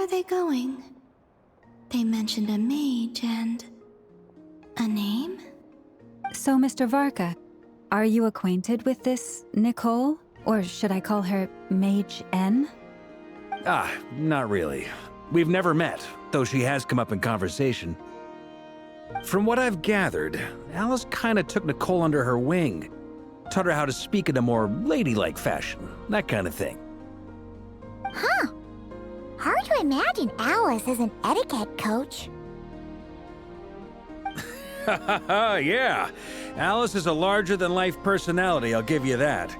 they going? They mentioned a mage and... a name? So, Mr. Varka, are you acquainted with this Nicole? Or should I call her Mage N? Ah, not really. We've never met, though she has come up in conversation. From what I've gathered, Alice kinda took Nicole under her wing. Taught her how to speak in a more ladylike fashion, that kind of thing. Huh. Hard to imagine Alice as an etiquette coach. Yeah, Alice is a larger-than-life personality, I'll give you that.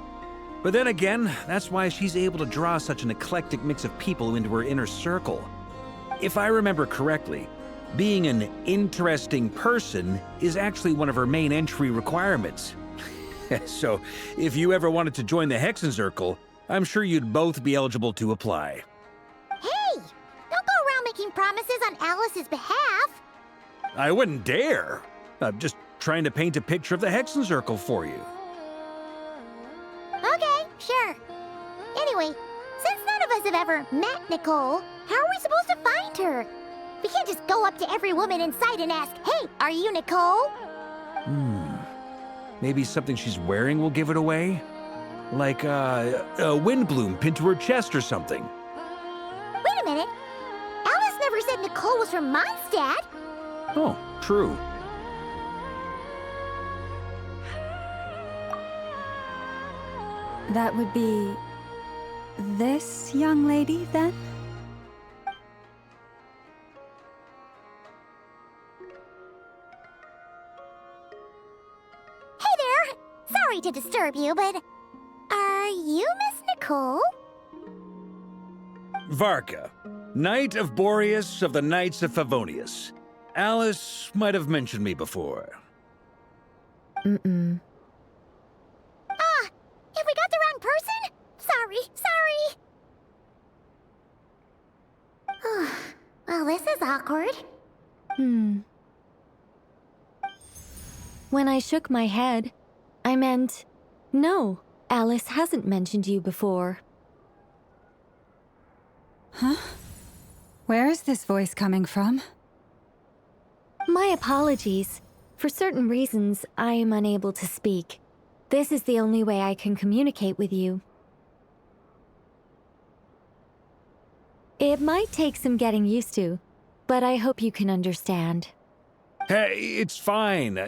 But then again, that's why she's able to draw such an eclectic mix of people into her inner circle. If I remember correctly, being an interesting person is actually one of her main entry requirements. So, if you ever wanted to join the Hexencircle, I'm sure you'd both be eligible to apply. Hey! Don't go around making promises on Alice's behalf. I wouldn't dare. I'm just trying to paint a picture of the Hexencircle for you. Okay, sure. Anyway, since none of us have ever met Nicole, how are we supposed to find her? We can't just go up to every woman in sight and ask, "Hey, are you Nicole?" Maybe something she's wearing will give it away? Like, a windbloom pinned to her chest or something. Wait a minute. Alice never said Nicole was from Mondstadt. Oh, true. That would be... this young lady, then? Hey there! Sorry to disturb you, but... are you Miss Nicole? Varka, Knight of Boreas of the Knights of Favonius. Alice might have mentioned me before. Mm-mm. Ah! Have we got the wrong person? Sorry. Well, this is awkward. When I shook my head, I meant, no, Alice hasn't mentioned you before. Huh? Where is this voice coming from? My apologies. For certain reasons, I am unable to speak. This is the only way I can communicate with you. It might take some getting used to, but I hope you can understand. Hey, it's fine.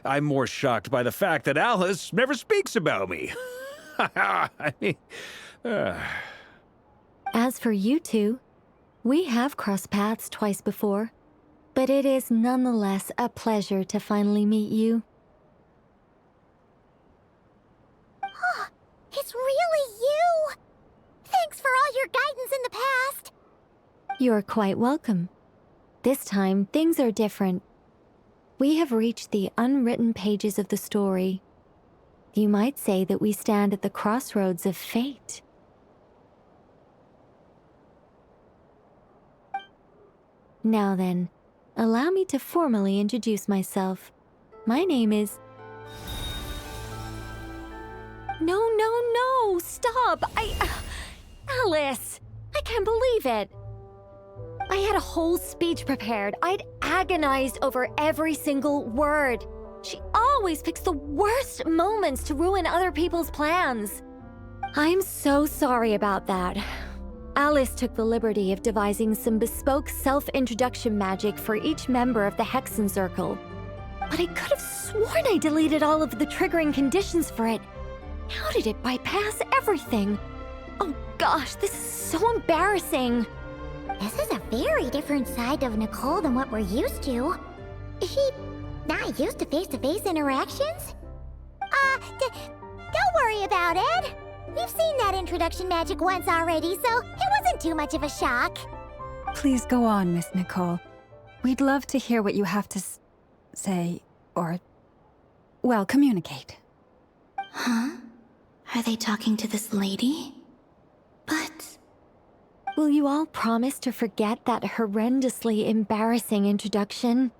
I'm more shocked by the fact that Alice never speaks about me. I mean... As for you two, we have crossed paths twice before, but it is nonetheless a pleasure to finally meet you. It's really you! Thanks for all your guidance in the past! You're quite welcome. This time, things are different. We have reached the unwritten pages of the story. You might say that we stand at the crossroads of fate. Now then, allow me to formally introduce myself. My name is... No, stop! Alice! I can't believe it! I had a whole speech prepared. I'd agonized over every single word. She always picks the worst moments to ruin other people's plans. I'm so sorry about that. Alice took the liberty of devising some bespoke self-introduction magic for each member of the Hexencircle. But I could have sworn I deleted all of the triggering conditions for it. How did it bypass everything? Oh gosh, this is so embarrassing. This is a very different side of Nicole than what we're used to. Is she not used to face-to-face interactions? Don't worry about it. We've seen that introduction magic once already, so it wasn't too much of a shock. Please go on, Miss Nicole. We'd love to hear what you have to say, or... well, communicate. Huh? Are they talking to this lady? But... will you all promise to forget that horrendously embarrassing introduction?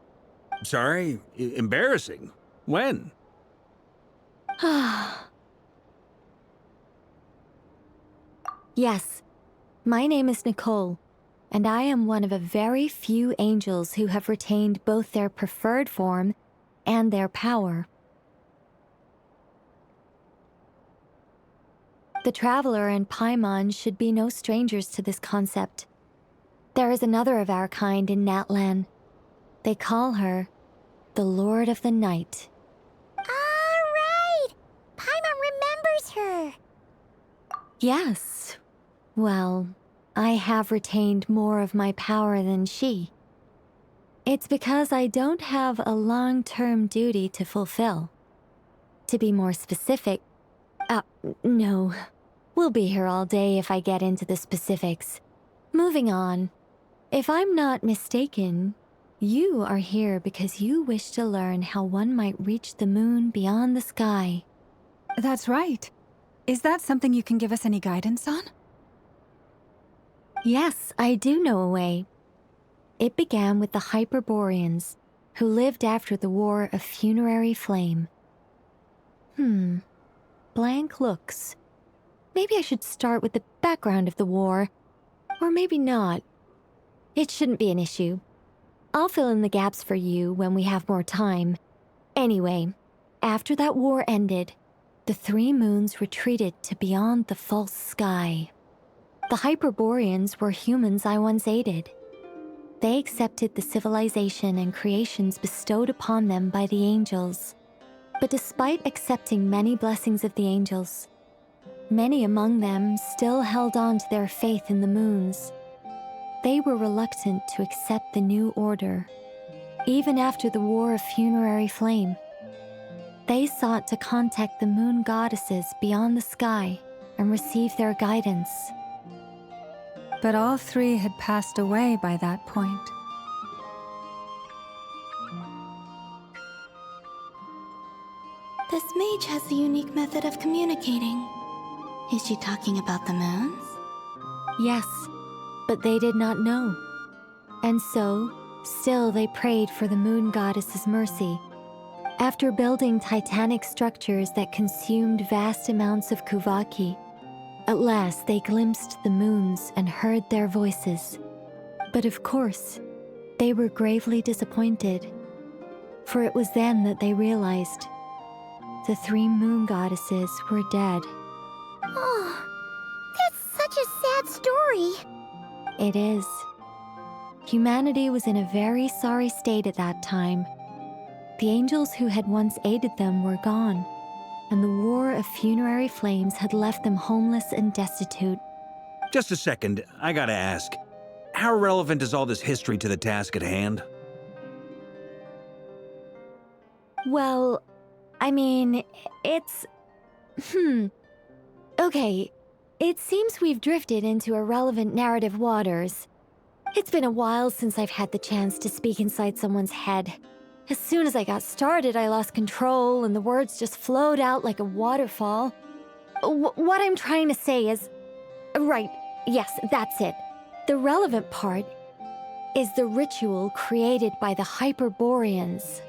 Sorry? Embarrassing? When? Yes. My name is Nicole, and I am one of a very few angels who have retained both their preferred form and their power. The Traveler and Paimon should be no strangers to this concept. There is another of our kind in Natlan. They call her the Lord of the Night. All right! Paimon remembers her! Yes. Well, I have retained more of my power than she. It's because I don't have a long-term duty to fulfill. To be more specific, no. We'll be here all day if I get into the specifics. Moving on. If I'm not mistaken, you are here because you wish to learn how one might reach the moon beyond the sky. That's right. Is that something you can give us any guidance on? Yes, I do know a way. It began with the Hyperboreans, who lived after the War of Funerary Flame. Blank looks. Maybe I should start with the background of the war. Or maybe not. It shouldn't be an issue. I'll fill in the gaps for you when we have more time. Anyway, after that war ended, the three moons retreated to beyond the false sky. The Hyperboreans were humans I once aided. They accepted the civilization and creations bestowed upon them by the angels. But despite accepting many blessings of the angels, many among them still held on to their faith in the moons. They were reluctant to accept the new order. Even after the War of Funerary Flame, they sought to contact the moon goddesses beyond the sky and receive their guidance. But all three had passed away by that point. This mage has a unique method of communicating. Is she talking about the moons? Yes, but they did not know. And so, still they prayed for the moon goddess's mercy. After building titanic structures that consumed vast amounts of Kuvaki, at last they glimpsed the moons and heard their voices. But of course, they were gravely disappointed. For it was then that they realized the three moon goddesses were dead. Oh, that's such a sad story. It is. Humanity was in a very sorry state at that time. The angels who had once aided them were gone, and the War of Funerary Flames had left them homeless and destitute. Just a second, I gotta ask. How relevant is all this history to the task at hand? Well, I mean, it's... Okay, it seems we've drifted into irrelevant narrative waters. It's been a while since I've had the chance to speak inside someone's head. As soon as I got started, I lost control and the words just flowed out like a waterfall. What I'm trying to say is... Right, yes, that's it. The relevant part is the ritual created by the Hyperboreans.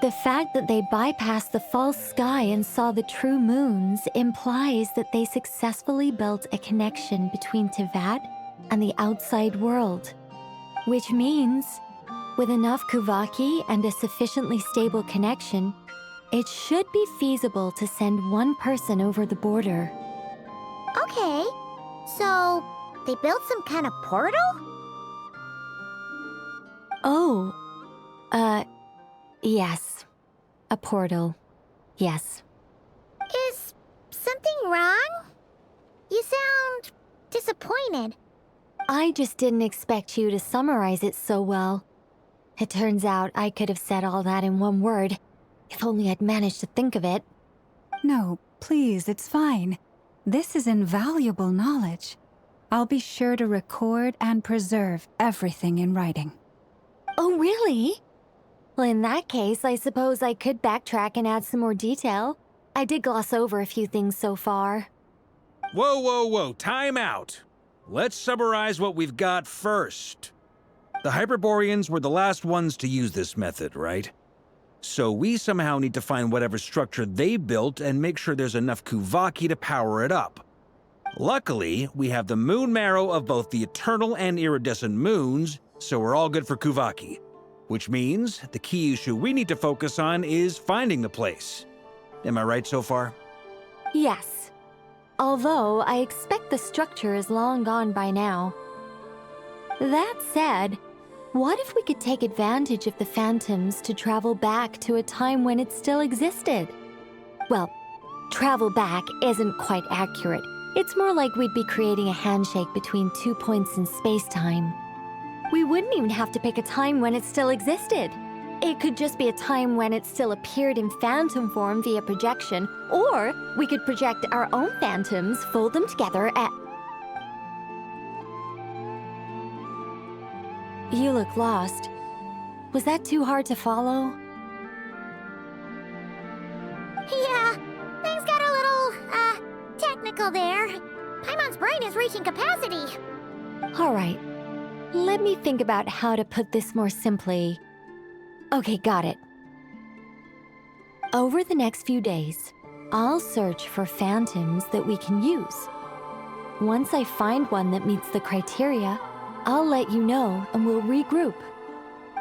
The fact that they bypassed the false sky and saw the true moons implies that they successfully built a connection between Teyvat and the outside world. Which means, with enough Kuvaki and a sufficiently stable connection, it should be feasible to send one person over the border. Okay, so they built some kind of portal? Oh, yes. A portal. Yes. Is something wrong? You sound disappointed. I just didn't expect you to summarize it so well. It turns out I could have said all that in one word, if only I'd managed to think of it. No, please, it's fine. This is invaluable knowledge. I'll be sure to record and preserve everything in writing. Oh, really? Well, in that case, I suppose I could backtrack and add some more detail. I did gloss over a few things so far. Whoa, time out. Let's summarize what we've got first. The Hyperboreans were the last ones to use this method, right? So we somehow need to find whatever structure they built and make sure there's enough Kuvaki to power it up. Luckily, we have the moon marrow of both the eternal and iridescent moons, so we're all good for Kuvaki. Which means the key issue we need to focus on is finding the place. Am I right so far? Yes. Although I expect the structure is long gone by now. That said, what if we could take advantage of the phantoms to travel back to a time when it still existed? Well, travel back isn't quite accurate. It's more like we'd be creating a handshake between 2 points in space-time. We wouldn't even have to pick a time when it still existed. It could just be a time when it still appeared in phantom form via projection, or we could project our own phantoms, fold them together at... You look lost. Was that too hard to follow? Yeah, things got a little, technical there. Paimon's brain is reaching capacity. All right. Let me think about how to put this more simply. Okay, got it. Over the next few days, I'll search for phantoms that we can use. Once I find one that meets the criteria, I'll let you know and we'll regroup.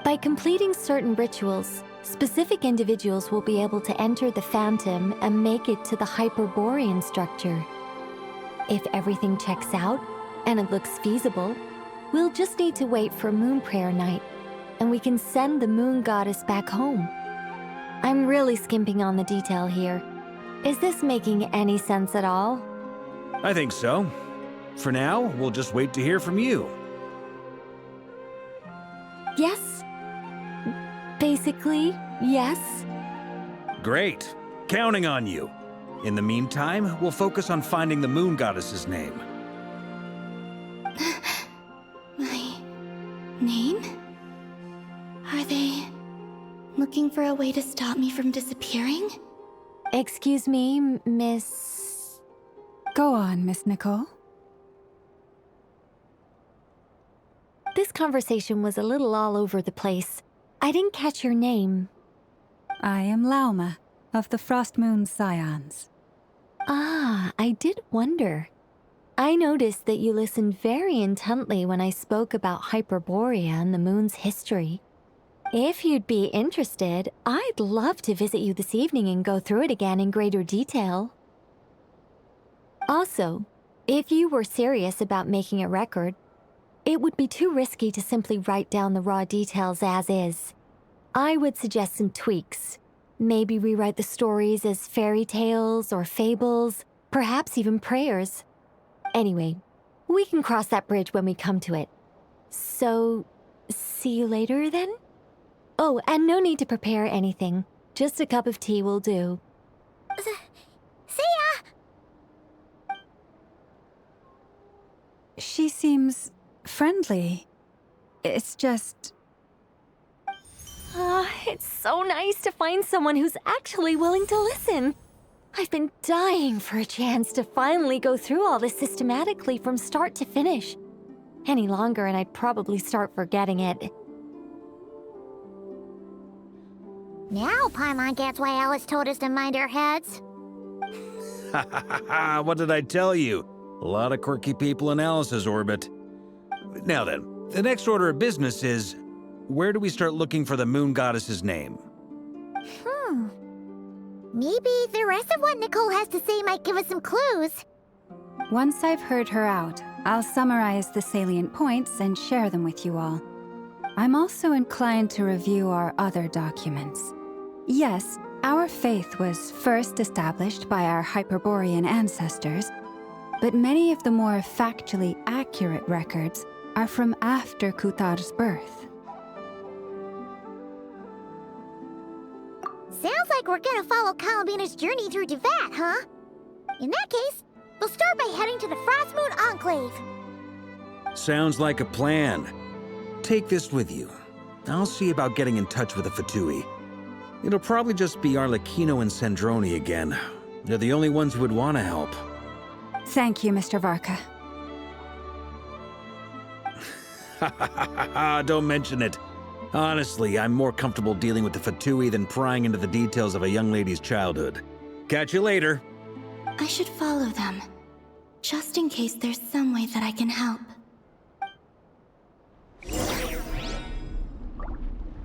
By completing certain rituals, specific individuals will be able to enter the phantom and make it to the hyperborean structure. If everything checks out and it looks feasible, we'll just need to wait for Moon Prayer Night, and we can send the Moon Goddess back home. I'm really skimping on the detail here. Is this making any sense at all? I think so. For now, we'll just wait to hear from you. Yes. Basically, yes. Great. Counting on you. In the meantime, we'll focus on finding the Moon Goddess's name. My name? Are they looking for a way to stop me from disappearing? Excuse me, Miss... Go on, Miss Nicole. This conversation was a little all over the place. I didn't catch your name. I am Lauma, of the Frost Moon Scions. Ah, I did wonder. I noticed that you listened very intently when I spoke about Hyperborea and the moon's history. If you'd be interested, I'd love to visit you this evening and go through it again in greater detail. Also, if you were serious about making a record, it would be too risky to simply write down the raw details as is. I would suggest some tweaks. Maybe rewrite the stories as fairy tales or fables, perhaps even prayers. Anyway, we can cross that bridge when we come to it. So, see you later then? Oh, and no need to prepare anything. Just a cup of tea will do. See ya! She seems friendly. It's just... It's so nice to find someone who's actually willing to listen. I've been dying for a chance to finally go through all this systematically from start to finish. Any longer and I'd probably start forgetting it. Now Paimon gets why Alice told us to mind our heads. Ha ha ha ha! What did I tell you? A lot of quirky people in Alice's orbit. Now then, the next order of business is, where do we start looking for the Moon Goddess's name? Maybe the rest of what Nicole has to say might give us some clues. Once I've heard her out, I'll summarize the salient points and share them with you all. I'm also inclined to review our other documents. Yes, our faith was first established by our Hyperborean ancestors, but many of the more factually accurate records are from after Kutar's birth. Sounds like we're gonna follow Columbina's journey through Devat, huh? In that case, we'll start by heading to the Frost Moon Enclave. Sounds like a plan. Take this with you. I'll see about getting in touch with the Fatui. It'll probably just be Arlecchino and Sandroni again. They're the only ones who would want to help. Thank you, Mr. Varka. Ha ha ha ha! Don't mention it. Honestly, I'm more comfortable dealing with the Fatui than prying into the details of a young lady's childhood. Catch you later. I should follow them. just in case there's some way that I can help.